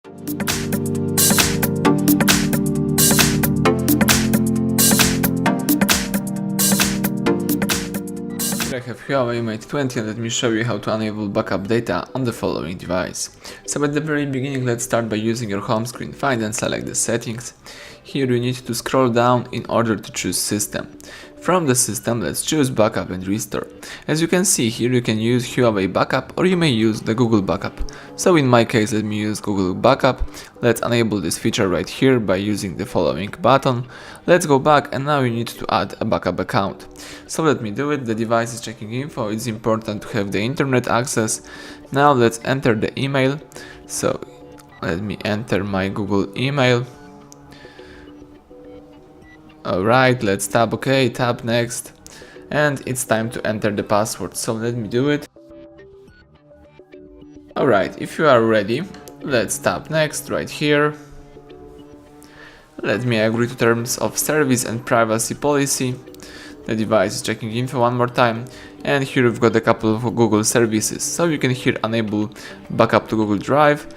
Here I have HUAWEI Mate 20 and let me show you how to enable backup data on the following device. So at the very beginning, let's start by using your home screen. Find and select the settings. Here you need to scroll down in order to choose system. From the system, let's choose backup and restore. As you can see here, you can use HUAWEI backup or you may use the Google backup. So in my case, let me use Google backup. Let's enable this feature right here by using the following button. Let's go back and now you need to add a backup account. So let me do it. The device is checking info. It's important to have the internet access. Now let's enter the email. So let me enter my Google email. Alright, let's tap OK, tap next, and it's time to enter the password, so let me do it. Alright, if you are ready, let's tap next right here. Let me agree to terms of service and privacy policy. The device is checking info one more time, and here we've got a couple of Google services, so you can here enable backup to Google Drive.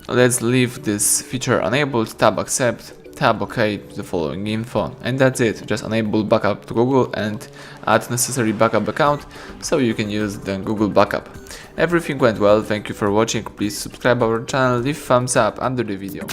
Let's leave this feature enabled, tap accept, tap OK to the following info, and that's it. Just enable backup to Google and add necessary backup account so you can use the Google backup. Everything went well, thank you for watching, please subscribe our channel, leave thumbs up under the video.